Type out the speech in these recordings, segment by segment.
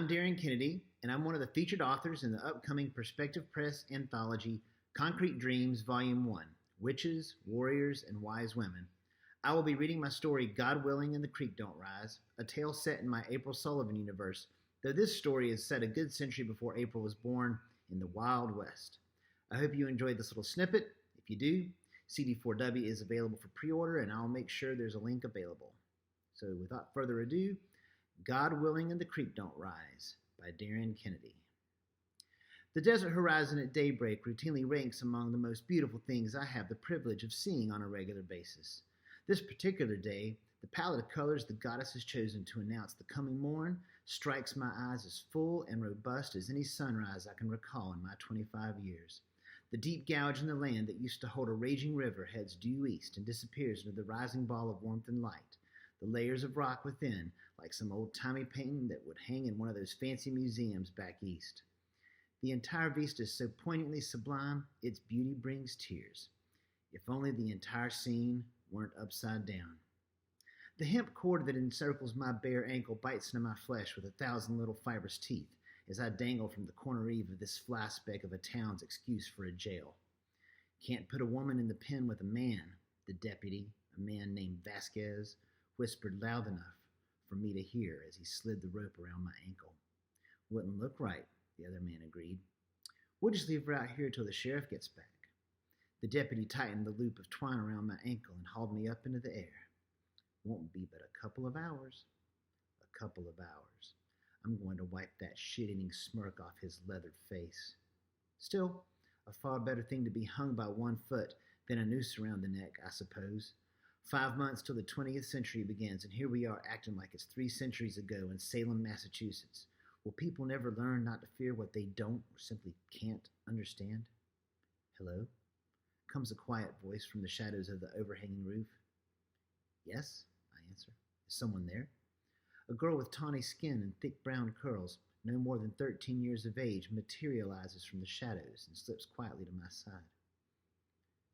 I'm Darin Kennedy, and I'm one of the featured authors in the upcoming Prospective Press anthology, Concrete Dreams, Volume 1, Witches, Warriors, and Wise Women. I will be reading my story, God Willing and the Creek Don't Rise, a tale set in my April Sullivan universe, though this story is set a good century before April was born in the Wild West. I hope you enjoyed this little snippet. If you do, CD4W is available for pre-order, and I'll make sure there's a link available. So without further ado, God Willing and the Creek Don't Rise by Darin Kennedy. The desert horizon at daybreak routinely ranks among the most beautiful things I have the privilege of seeing on a regular basis. This particular day, the palette of colors the goddess has chosen to announce the coming morn strikes my eyes as full and robust as any sunrise I can recall in my 25 years. The deep gouge in the land that used to hold a raging river heads due east and disappears into the rising ball of warmth and light. The layers of rock within, like some old-timey painting that would hang in one of those fancy museums back east. The entire vista is so poignantly sublime, its beauty brings tears. If only the entire scene weren't upside down. The hemp cord that encircles my bare ankle bites into my flesh with 1,000 little fibrous teeth as I dangle from the corner eave of this fly speck of a town's excuse for a jail. Can't put a woman in the pen with a man, the deputy, a man named Vasquez, whispered loud enough for me to hear as he slid the rope around my ankle. Wouldn't look right, the other man agreed. We'll just leave her out here till the sheriff gets back. The deputy tightened the loop of twine around my ankle and hauled me up into the air. Won't be but a couple of hours. A couple of hours. I'm going to wipe that shit-eating smirk off his leathered face. Still, a far better thing to be hung by one foot than a noose around the neck, I suppose. 5 months till the 20th century begins, and here we are acting like it's 3 centuries ago in Salem, Massachusetts. Will people never learn not to fear what they don't or simply can't understand? Hello? Comes a quiet voice from the shadows of the overhanging roof. Yes, I answer. Is someone there? A girl with tawny skin and thick brown curls, no more than 13 years of age, materializes from the shadows and slips quietly to my side.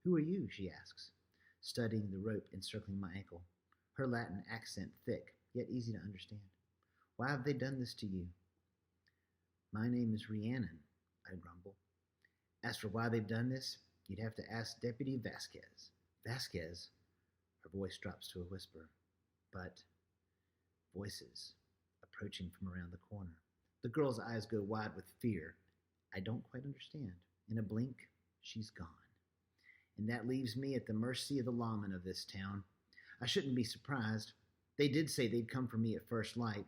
Who are you? She asks, studying the rope encircling my ankle, her Latin accent thick, yet easy to understand. Why have they done this to you? My name is Rhiannon, I grumble. As for why they've done this, you'd have to ask Deputy Vasquez. Vasquez? Her voice drops to a whisper. But voices approaching from around the corner. The girl's eyes go wide with fear. I don't quite understand. In a blink, she's gone. And that leaves me at the mercy of the lawmen of this town. I shouldn't be surprised. They did say they'd come for me at first light.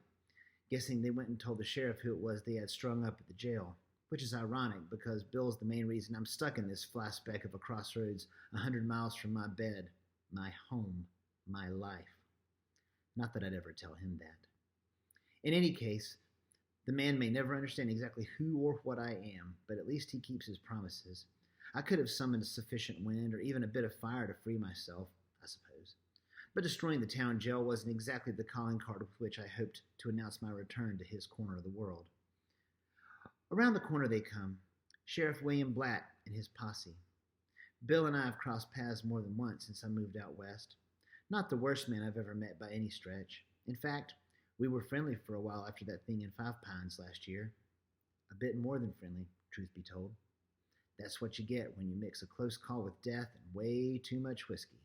Guessing they went and told the sheriff who it was they had strung up at the jail, which is ironic because Bill's the main reason I'm stuck in this fly speck of a crossroads 100 miles from my bed, my home, my life. Not that I'd ever tell him that. In any case, the man may never understand exactly who or what I am, but at least he keeps his promises. I could have summoned a sufficient wind or even a bit of fire to free myself, I suppose. But destroying the town jail wasn't exactly the calling card with which I hoped to announce my return to his corner of the world. Around the corner they come, Sheriff William Blatt and his posse. Bill and I have crossed paths more than once since I moved out west. Not the worst man I've ever met by any stretch. In fact, we were friendly for a while after that thing in Five Pines last year. A bit more than friendly, truth be told. That's what you get when you mix a close call with death and way too much whiskey.